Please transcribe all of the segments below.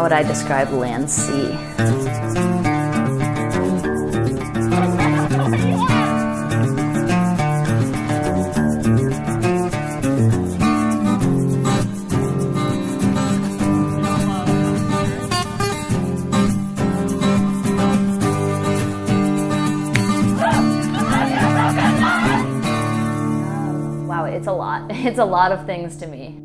How would I describe LandSea? Wow, it's a lot. It's a lot of things to me.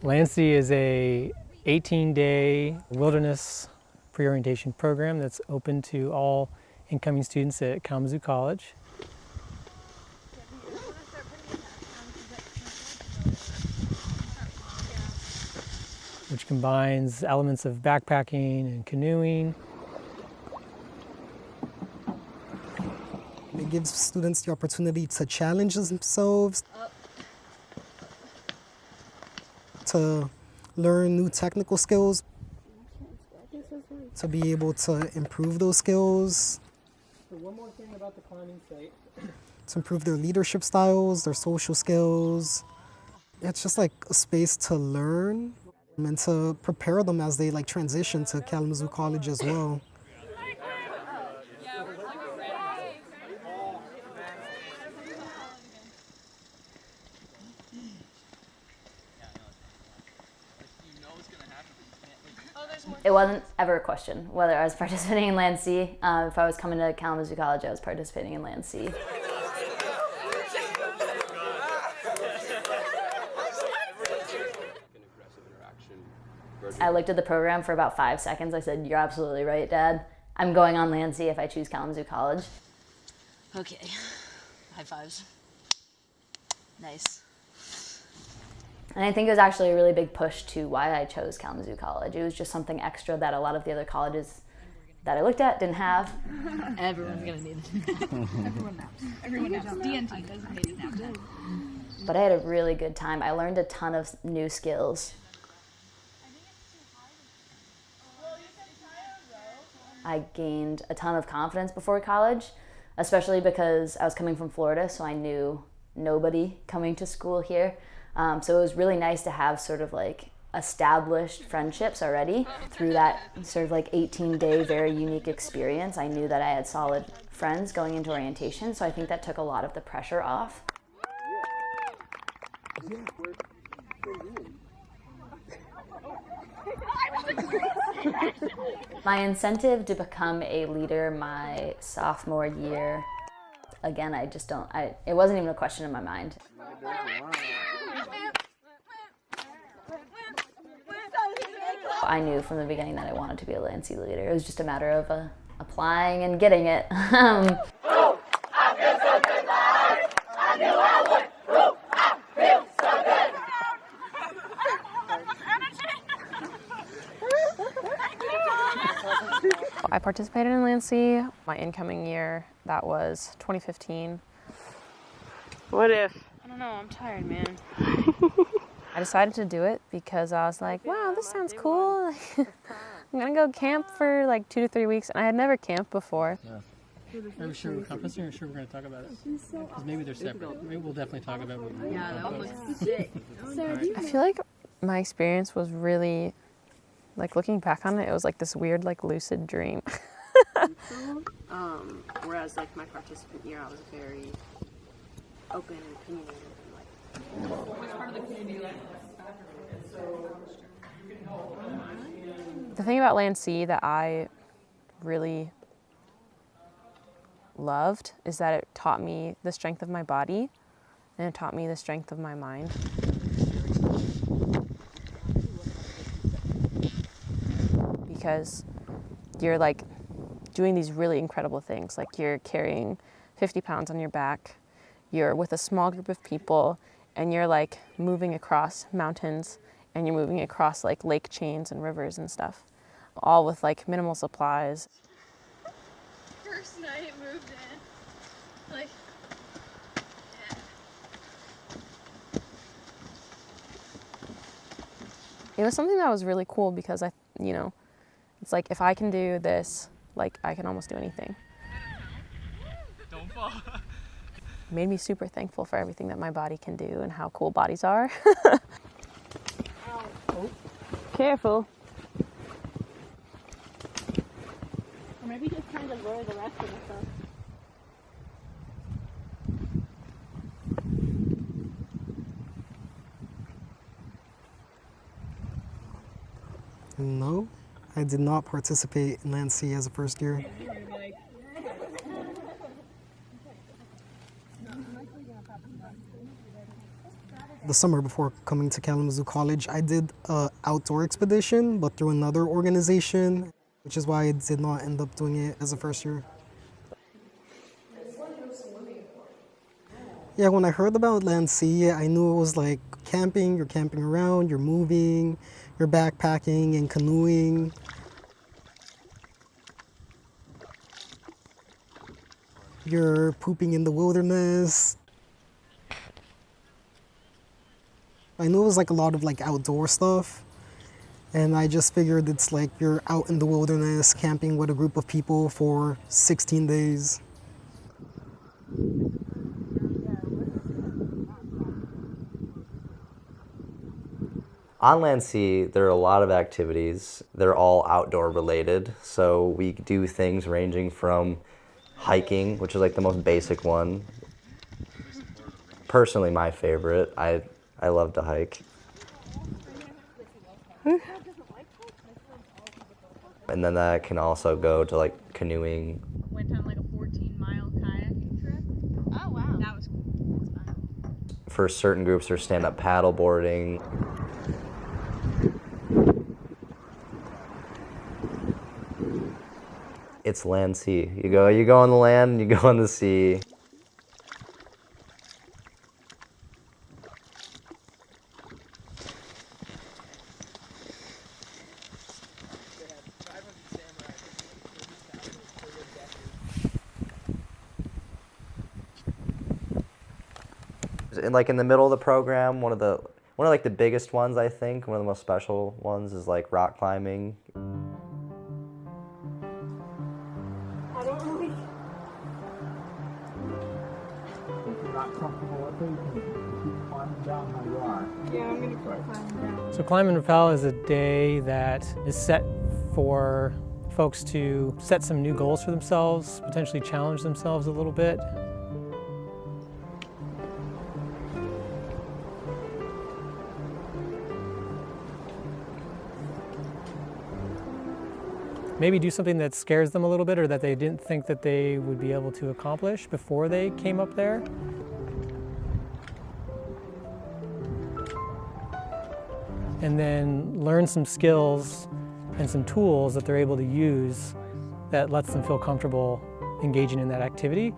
LandSea is a 18-day wilderness pre-orientation program that's open to all incoming students at Kalamazoo College. Which combines elements of backpacking and canoeing. It gives students the opportunity to challenge themselves, to learn new technical skills, to be able to improve those skills. So one more thing about the climbing site. To improve their leadership styles, their social skills. It's just like a space to learn and to prepare them as they transition to Kalamazoo College as well. It wasn't ever a question whether I was participating in LandSea. If I was coming to Kalamazoo College, I was participating in LandSea. I looked at the program for about 5 seconds. I said, "You're absolutely right, Dad. I'm going on LandSea if I choose Kalamazoo College." Okay, high fives. Nice. And I think it was actually a really big push to why I chose Kalamazoo College. It was just something extra that a lot of the other colleges that I looked at didn't have. Everyone's gonna need it. Everyone naps. Everyone naps. DNT designated nap time. But I had a really good time. I learned a ton of new skills. I gained a ton of confidence before college, especially because I was coming from Florida, so I knew nobody coming to school here. So it was really nice to have sort of established friendships already through that sort of 18-day very unique experience. I knew that I had solid friends going into orientation, so I think that took a lot of the pressure off. My incentive to become a leader my sophomore year, again, it wasn't even a question in my mind. I knew from the beginning that I wanted to be a LandSea leader. It was just a matter of applying and getting it. I feel so good, life. I knew I would. I feel so good. I participated in LandSea my incoming year. That was 2015. What if? I don't know, I'm tired, man. I decided to do it because I was like, wow, this sounds cool. I'm gonna go camp for 2 to 3 weeks, and I had never camped before. Yeah. Are we sure we're sure we're going to talk about it? Because maybe they're separate. Maybe we'll definitely talk about what we're Yeah, that was sick. I feel like my experience was really, looking back on it, it was this weird, lucid dream. Whereas my participant year, I was very open and opinionated. The thing about LandSea that I really loved is that it taught me the strength of my body, and it taught me the strength of my mind. Because you're doing these really incredible things, you're carrying 50 pounds on your back, you're with a small group of people, and you're moving across mountains, and you're moving across lake chains and rivers and stuff, all with minimal supplies. First night moved in, yeah. It was something that was really cool because it's if I can do this, I can almost do anything. Made me super thankful for everything that my body can do and how cool bodies are. Careful. Or maybe just kind of lower the rest of the stuff. No, I did not participate in LandSea as a first year. The summer before coming to Kalamazoo College, I did an outdoor expedition, but through another organization, which is why I did not end up doing it as a first year. Yeah, when I heard about LandSea, I knew it was like camping. You're camping around, you're moving, you're backpacking and canoeing. You're pooping in the wilderness. I knew it was like a lot of like outdoor stuff. And I just figured it's like you're out in the wilderness camping with a group of people for 16 days. On LandSea, there are a lot of activities. They're all outdoor related. So we do things ranging from hiking, which is like the most basic one. Personally, my favorite. I love to hike. And then that can also go to like canoeing. Went on like a 14-mile kayaking trip. Oh, wow. That was cool. That's fun. For certain groups, there's stand-up paddleboarding. It's LandSea. You go on the land, you go on the sea. And like in the middle of the program, one of like the biggest ones, I think, one of the most special ones is like rock climbing. I don't really. If you're not comfortable with it, you can keep climbing down how you are. Yeah, I'm gonna keep climbing down. So Climb and Rappel is a day that is set for folks to set some new goals for themselves, potentially challenge themselves a little bit. Maybe do something that scares them a little bit or that they didn't think that they would be able to accomplish before they came up there. And then learn some skills and some tools that they're able to use that lets them feel comfortable engaging in that activity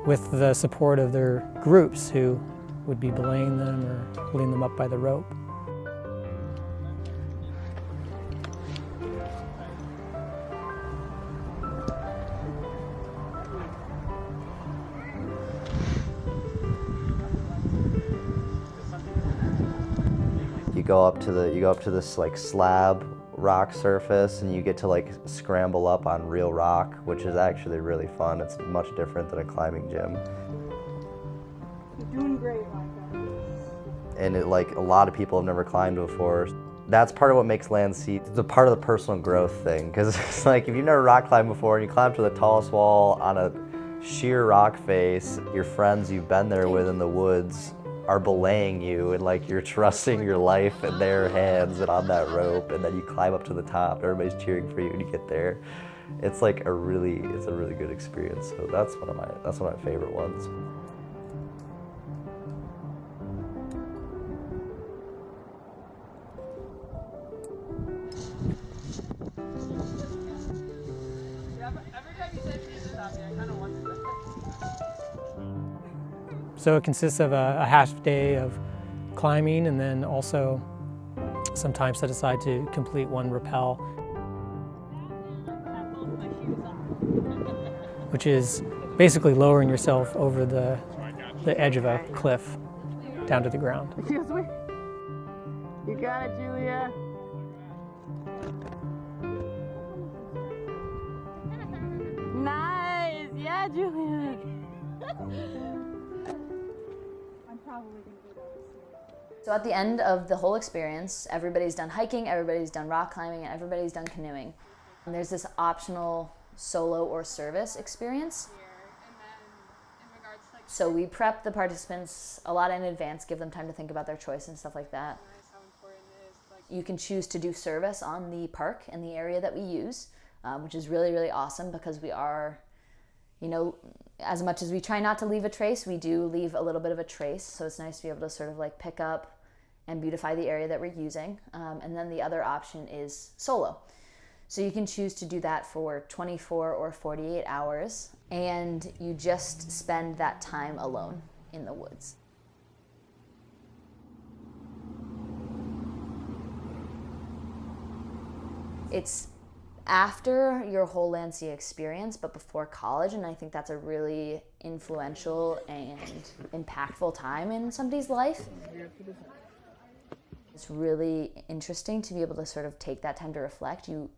with the support of their groups who would be belaying them or holding them up by the rope. You go up to this like slab rock surface and you get to like scramble up on real rock, which is actually really fun. It's much different than a climbing gym. You're doing great, Micah. And it, like, a lot of people have never climbed before. That's part of what makes LandSea, it's a part of the personal growth thing, because it's like if you've never rock climbed before and you climb to the tallest wall on a sheer rock face, your friends you've been there with in the woods are belaying you, and like you're trusting your life in their hands and on that rope, and then you climb up to the top, everybody's cheering for you and you get there. It's like a really good experience. So that's one of my favorite ones. So it consists of a half day of climbing and then also some time set aside to complete one rappel, which is basically lowering yourself over the edge of a cliff down to the ground. Excuse me. You got it, Julia. Nice. Yeah, Julia. I'm probably going to go down this way. So at the end of the whole experience, everybody's done hiking, everybody's done rock climbing, and everybody's done canoeing. And there's this optional solo or service experience. So we prep the participants a lot in advance, give them time to think about their choice and stuff like that. You can choose to do service on the park in the area that we use, which is really, really awesome because we are, you know, as much as we try not to leave a trace, we do leave a little bit of a trace. So it's nice to be able to sort of like pick up and beautify the area that we're using. And then the other option is solo. So you can choose to do that for 24 or 48 hours, and you just spend that time alone in the woods. It's after your whole LandSea experience, but before college, and I think that's a really influential and impactful time in somebody's life. It's really interesting to be able to sort of take that time to reflect. You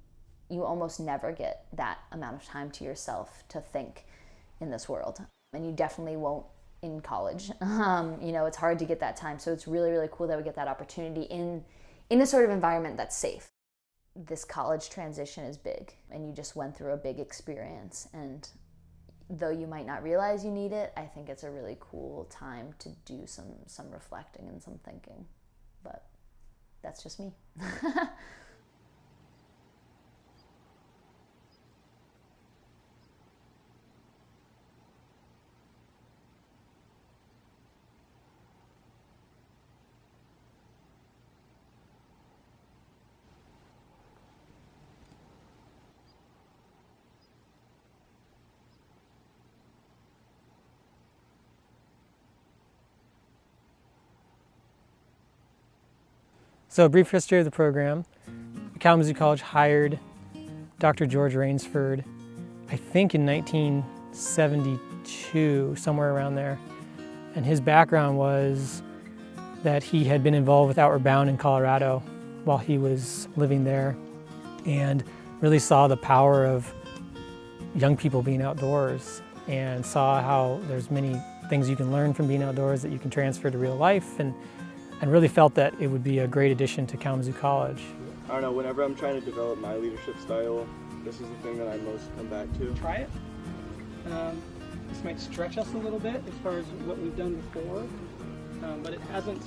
almost never get that amount of time to yourself to think in this world, and you definitely won't in college. You know, it's hard to get that time, so it's really, really cool that we get that opportunity in a sort of environment that's safe. This college transition is big, and you just went through a big experience, and though you might not realize you need it, I think it's a really cool time to do some reflecting and some thinking, but that's just me. So a brief history of the program. Kalamazoo College hired Dr. George Rainsford, I think in 1972, somewhere around there. And his background was that he had been involved with Outward Bound in Colorado while he was living there, and really saw the power of young people being outdoors, and saw how there's many things you can learn from being outdoors that you can transfer to real life, and really felt that it would be a great addition to Kalamazoo College. I don't know, whenever I'm trying to develop my leadership style, this is the thing that I most come back to. Try it. This might stretch us a little bit as far as what we've done before, but it hasn't.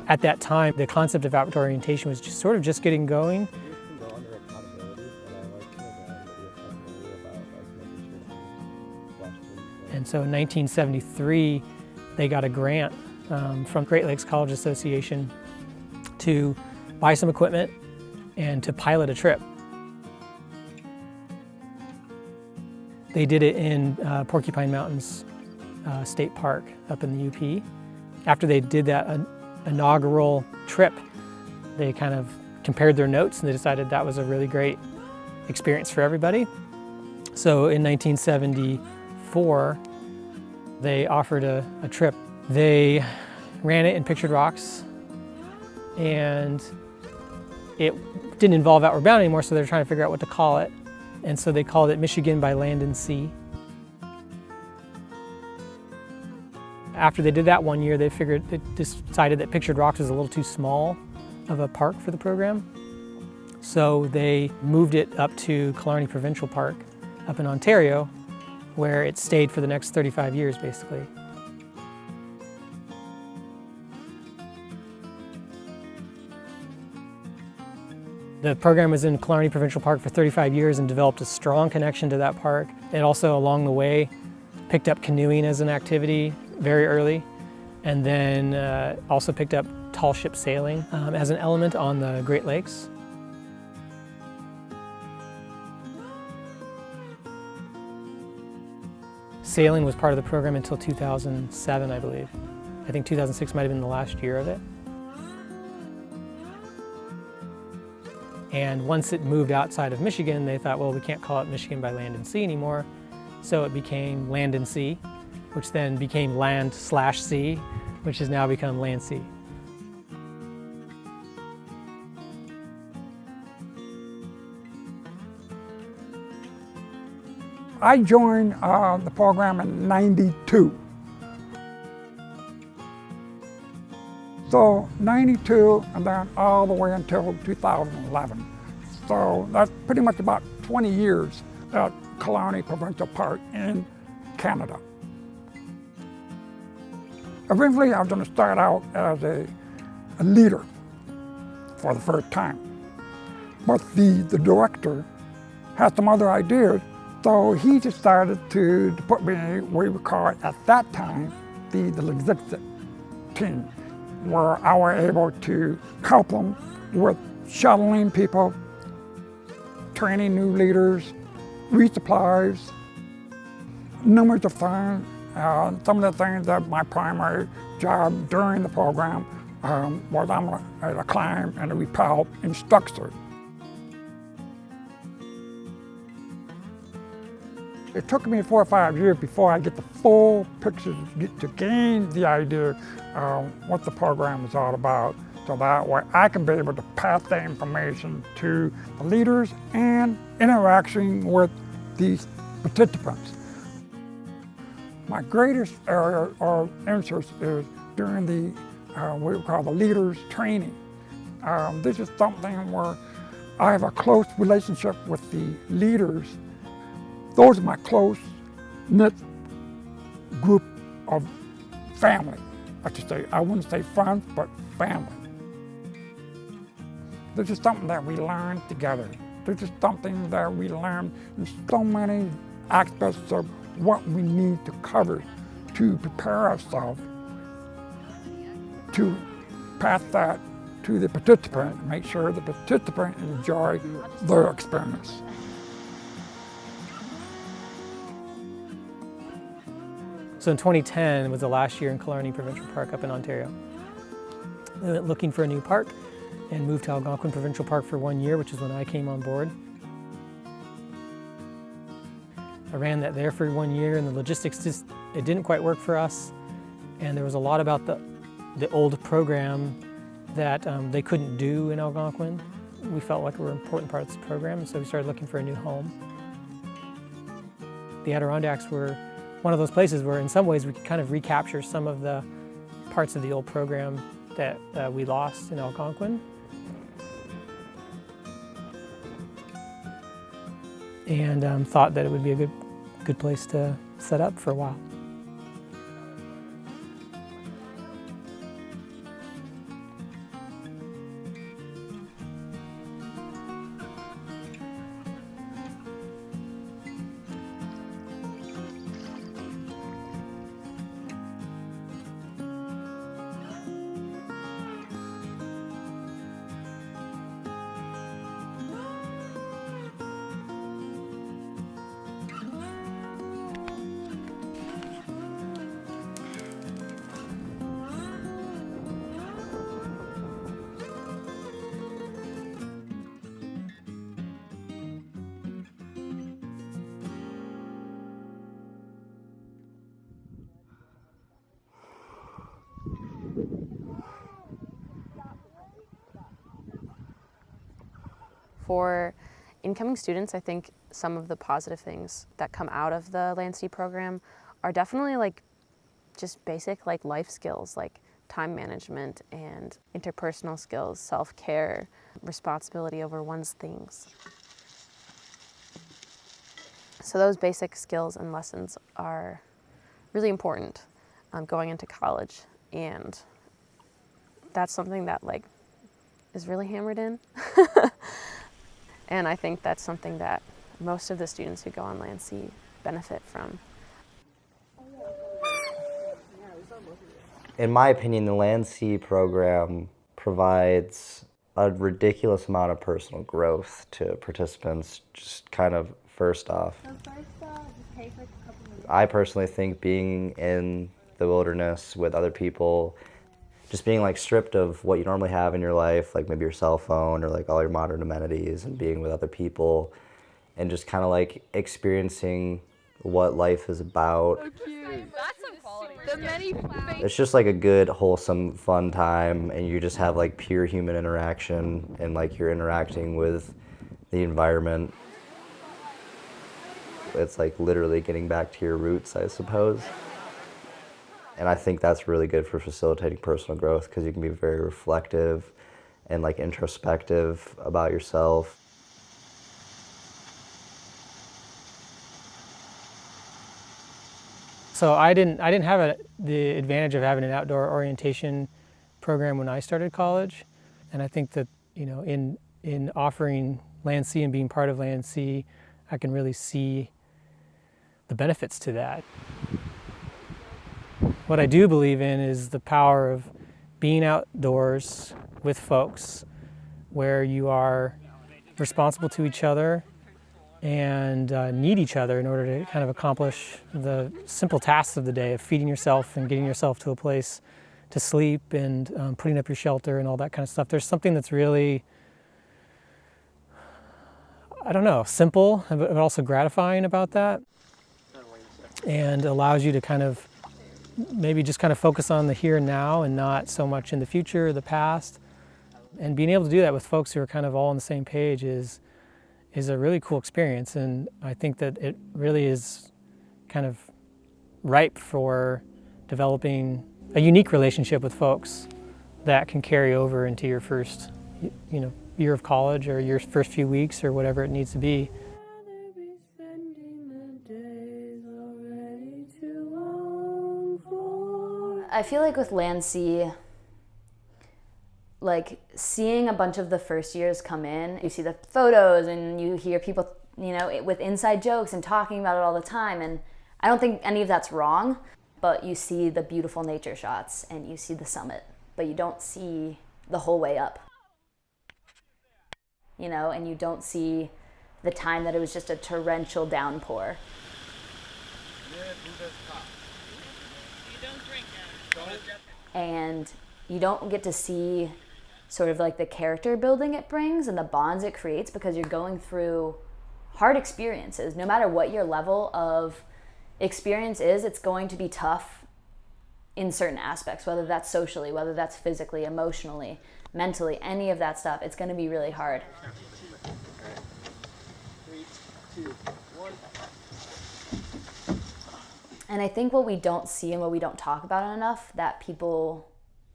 At that time, the concept of outdoor orientation was just sort of just getting going. And so in 1973, they got a grant from Great Lakes College Association to buy some equipment and to pilot a trip. They did it in Porcupine Mountains State Park up in the UP. After they did that inaugural trip, they kind of compared their notes and they decided that was a really great experience for everybody. So in 1974, they offered a trip. They ran it in Pictured Rocks, and it didn't involve Outward Bound anymore, so they're trying to figure out what to call it. And so they called it Michigan by Land and Sea. After they did that one year, they decided that Pictured Rocks was a little too small of a park for the program. So they moved it up to Killarney Provincial Park up in Ontario, where it stayed for the next 35 years, basically. The program was in Killarney Provincial Park for 35 years and developed a strong connection to that park. It also, along the way, picked up canoeing as an activity very early, and then also picked up tall ship sailing as an element on the Great Lakes. Sailing was part of the program until 2007, I believe. I think 2006 might have been the last year of it. And once it moved outside of Michigan, they thought, well, we can't call it Michigan by Land and Sea anymore. So it became Land and Sea, which then became Land/Sea, which has now become LandSea. I joined the program in '92. So 92 and then all the way until 2011. So that's pretty much about 20 years at Killarney Provincial Park in Canada. Eventually I was going to start out as a leader for the first time. But the director had some other ideas, so he decided to put me in what we would call at that time the logistics team, where I was able to help them with shuttling people, training new leaders, resupplies, numerous of things. Some of the things that my primary job during the program was I'm a climb and a rappel instructor. It took me 4 or 5 years before I get the full picture to gain the idea of what the program is all about, so that way I can be able to pass that information to the leaders and interaction with these participants. My greatest area of interest is during the what we call the leaders training. This is something where I have a close relationship with the leaders. Those are my close-knit group of family, I should say. I wouldn't say friends, but family. This is something that we learn together. This is something that we learn in so many aspects of what we need to cover to prepare ourselves to pass that to the participant, make sure the participant enjoy their experience. So in 2010 was the last year in Killarney Provincial Park up in Ontario. We went looking for a new park and moved to Algonquin Provincial Park for 1 year, which is when I came on board. I ran that there for 1 year, and the logistics it didn't quite work for us. And there was a lot about the old program that they couldn't do in Algonquin. We felt like we were an important part of this program, so we started looking for a new home. The Adirondacks were one of those places where in some ways we could kind of recapture some of the parts of the old program that we lost in Algonquin. And thought that it would be a good place to set up for a while. For incoming students, I think some of the positive things that come out of the LandSea program are definitely like just basic like life skills, like time management and interpersonal skills, self-care, responsibility over one's things. So those basic skills and lessons are really important going into college, and that's something that like is really hammered in. And I think that's something that most of the students who go on LandSea benefit from. In my opinion, the LandSea program provides a ridiculous amount of personal growth to participants, just kind of first off. I personally think being in the wilderness with other people, just being like stripped of what you normally have in your life, like maybe your cell phone or like all your modern amenities, and being with other people and just kind of like experiencing what life is about. So cute. That's some quality. It's just like a good, wholesome, fun time, and you just have like pure human interaction, and like you're interacting with the environment. It's like literally getting back to your roots, I suppose. And I think that's really good for facilitating personal growth because you can be very reflective and like introspective about yourself. So I didn't have the advantage of having an outdoor orientation program when I started college, and I think that, you know, in offering LandSea and being part of LandSea, I can really see the benefits to that. What I do believe in is the power of being outdoors with folks where you are responsible to each other and need each other in order to kind of accomplish the simple tasks of the day of feeding yourself and getting yourself to a place to sleep and putting up your shelter and all that kind of stuff. There's something that's really, I don't know, simple but also gratifying about that, and allows you to kind of maybe just kind of focus on the here and now and not so much in the future or the past. And being able to do that with folks who are kind of all on the same page is a really cool experience, and I think that it really is kind of ripe for developing a unique relationship with folks that can carry over into your first, you know, year of college or your first few weeks or whatever it needs to be. I feel like with LandSea, like seeing a bunch of the first years come in, you see the photos and you hear people, you know, with inside jokes and talking about it all the time. And I don't think any of that's wrong, but you see the beautiful nature shots and you see the summit, but you don't see the whole way up, you know, and you don't see the time that it was just a torrential downpour. And you don't get to see sort of like the character building it brings and the bonds it creates, because you're going through hard experiences. No matter what your level of experience is, it's going to be tough in certain aspects, whether that's socially, whether that's physically, emotionally, mentally, any of that stuff. It's going to be really hard. 3, 2, 1. And I think what we don't see and what we don't talk about enough that people,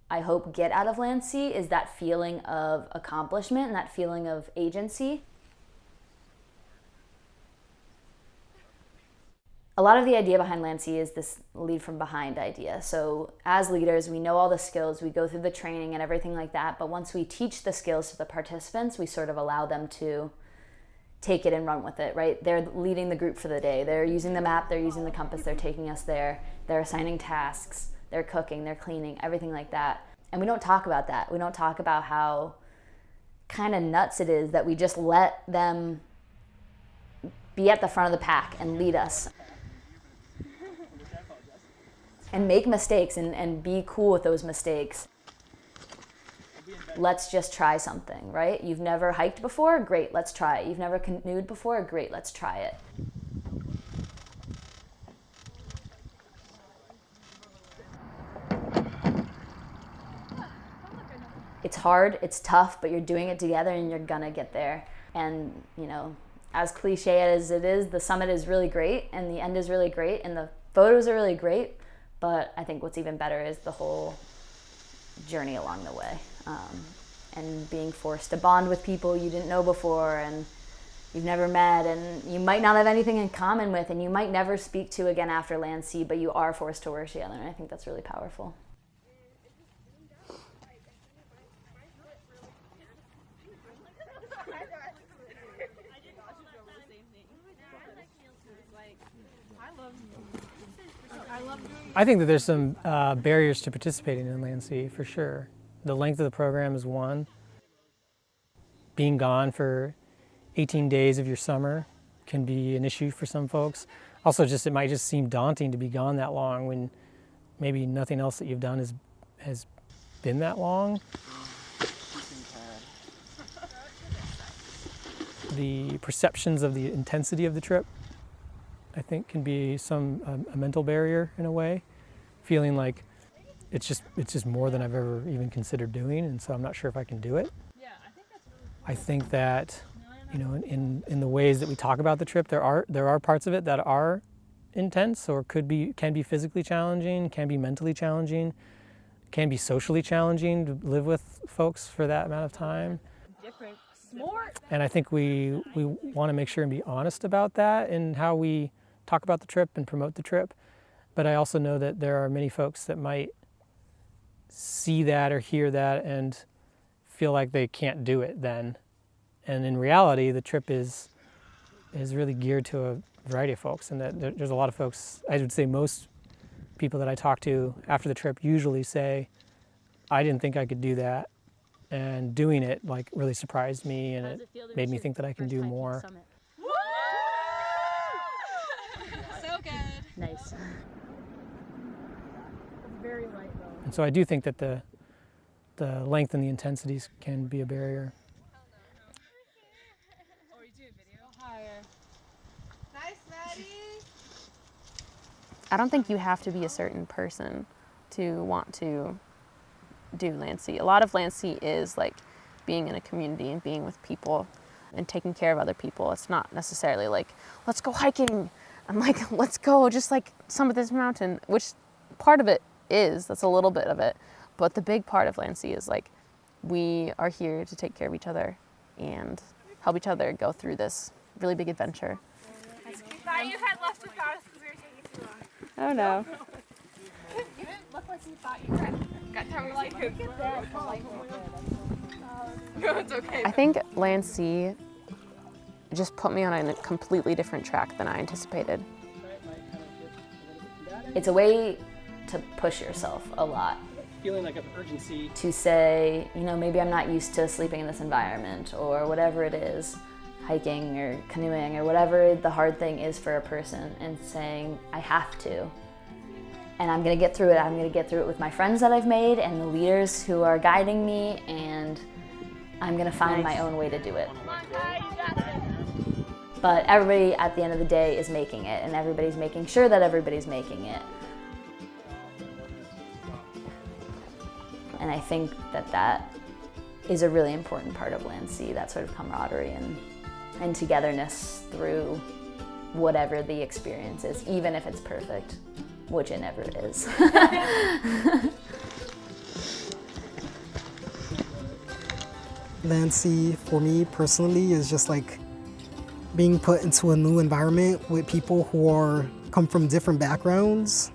I hope, get out of LandSea is that feeling of accomplishment and that feeling of agency. A lot of the idea behind LandSea is this lead from behind idea. So as leaders, we know all the skills, we go through the training and everything like that, but once we teach the skills to the participants, we sort of allow them to take it and run with it, right? They're leading the group for the day. They're using the map, they're using the compass, they're taking us there, they're assigning tasks, they're cooking, they're cleaning, everything like that. And we don't talk about that. We don't talk about how kind of nuts it is that we just let them be at the front of the pack and lead us. And make mistakes and be cool with those mistakes. Let's just try something, right? You've never hiked before? Great, let's try it. You've never canoed before? Great, let's try it. It's hard, it's tough, but you're doing it together and you're gonna get there. And, you know, as cliche as it is, the summit is really great and the end is really great and the photos are really great, but I think what's even better is the whole journey along the way. And being forced to bond with people you didn't know before and you've never met and you might not have anything in common with and you might never speak to again after LandSea, but you are forced to work together, and I think that's really powerful. I think that there's some barriers to participating in LandSea for sure. The length of the program is one. Being gone for 18 days of your summer can be an issue for some folks. Also, it might just seem daunting to be gone that long when maybe nothing else that you've done has been that long. The perceptions of the intensity of the trip, I think, can be a mental barrier in a way, feeling like it's just more than I've ever even considered doing, and so I'm not sure if I can do it. I think that you know, in the ways that we talk about the trip, there are parts of it that are intense or can be physically challenging, can be mentally challenging, can be socially challenging to live with folks for that amount of time. And I think we want to make sure and be honest about that in how we talk about the trip and promote the trip. But I also know that there are many folks that might see that or hear that and feel like they can't do it then. And in reality, the trip is really geared to a variety of folks, and that there's a lot of folks, I would say most people that I talk to after the trip usually say, I didn't think I could do that, and doing it like really surprised me, and it made me think that I can do more. So good. Nice. Very light though. And so I do think that the length and the intensities can be a barrier. Or you do a video higher. Nice, Maddie. I don't think you have to be a certain person to want to do LandSea. A lot of LandSea is like being in a community and being with people and taking care of other people. It's not necessarily like, let's go hiking. I'm like, let's go just like summit this mountain, which part of it is, that's a little bit of it. But the big part of LandSea is like, we are here to take care of each other and help each other go through this really big adventure. I thought you had left without us because we were taking too long. Oh no. You didn't look like you thought you had. Got time to like it. No, it's okay. I think LandSea just put me on a completely different track than I anticipated. It's a way to push yourself a lot. Feeling like an urgency. To say, you know, maybe I'm not used to sleeping in this environment or whatever it is, hiking or canoeing or whatever the hard thing is for a person, and saying, I have to. And I'm gonna get through it. I'm gonna get through it with my friends that I've made and the leaders who are guiding me, and I'm gonna find my own way to do it. But everybody at the end of the day is making it, and everybody's making sure that everybody's making it. And I think that is a really important part of LandSea, that sort of camaraderie and togetherness through whatever the experience is, even if it's perfect, which it never is. LandSea, for me personally, is just like being put into a new environment with people who come from different backgrounds,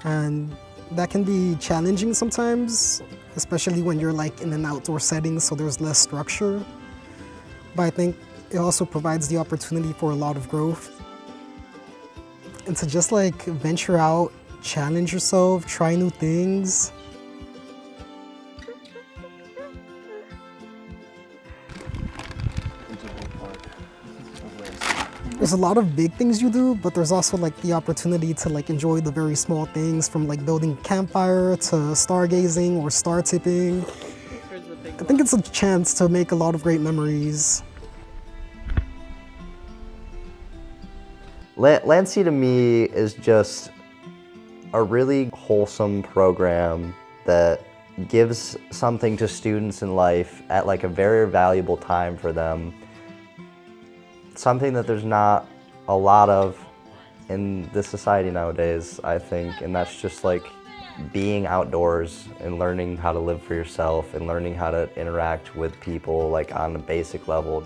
and that can be challenging sometimes, especially when you're like in an outdoor setting, so there's less structure. But I think it also provides the opportunity for a lot of growth. And to just like venture out, challenge yourself, try new things. There's a lot of big things you do, but there's also like the opportunity to like enjoy the very small things, from like building a campfire to stargazing or star tipping. I think it's a chance to make a lot of great memories. LandSea to me is just a really wholesome program that gives something to students in life at like a very valuable time for them. Something that there's not a lot of in this society nowadays, I think, and that's just like being outdoors and learning how to live for yourself and learning how to interact with people like on a basic level.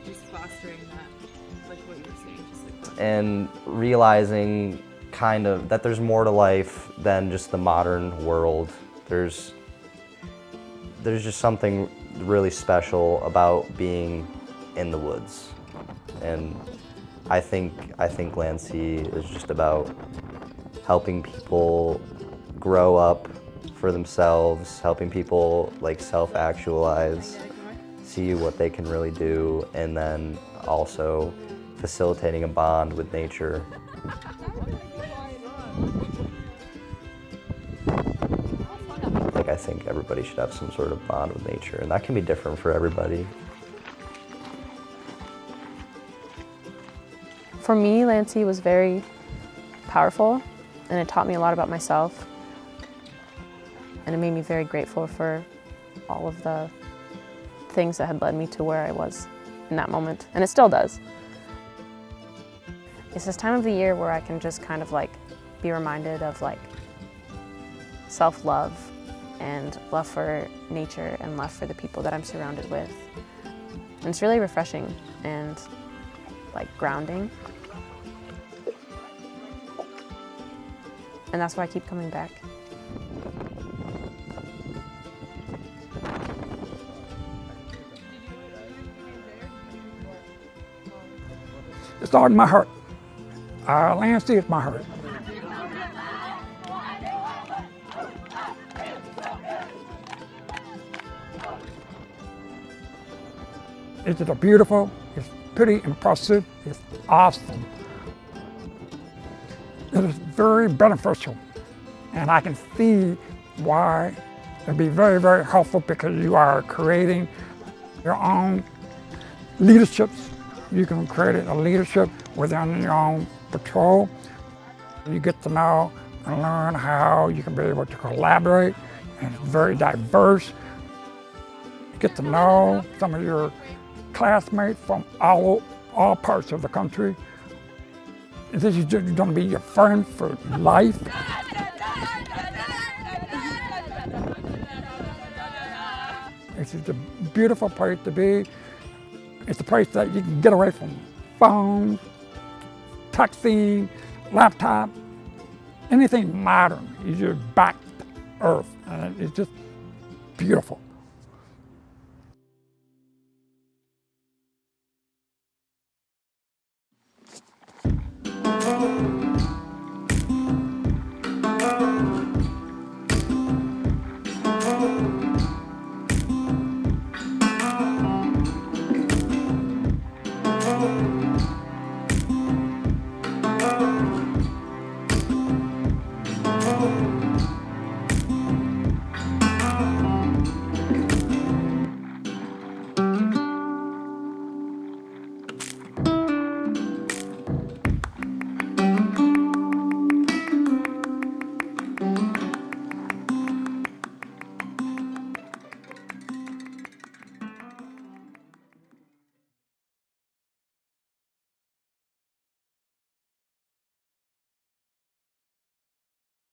Just fostering that, like what you were saying, just like And realizing kind of that there's more to life than just the modern world. There's just something really special about being in the woods, and I think LandSea is just about helping people grow up for themselves, helping people like self-actualize, see what they can really do, and then also facilitating a bond with nature. Like, I think everybody should have some sort of bond with nature, and that can be different for everybody. For me, LandSea was very powerful, and it taught me a lot about myself. And it made me very grateful for all of the things that had led me to where I was. in that moment, and it still does. It's this time of the year where I can just kind of like be reminded of like self-love and love for nature and love for the people that I'm surrounded with. And it's really refreshing and like grounding. And that's why I keep coming back. It's all in my heart. LandSea is my heart. It's just beautiful, it's pretty impressive, it's awesome. It is very beneficial, and I can see why it'd be very, very helpful, because you are creating your own leaderships. You can create a leadership within your own patrol. You get to know and learn how you can be able to collaborate, and it's very diverse. You get to know some of your classmates from all parts of the country. This is going to be your friend for life. It's just a beautiful place to be. It's a place that you can get away from phones, texting, laptop, anything modern. You're just back to earth, and it's just beautiful.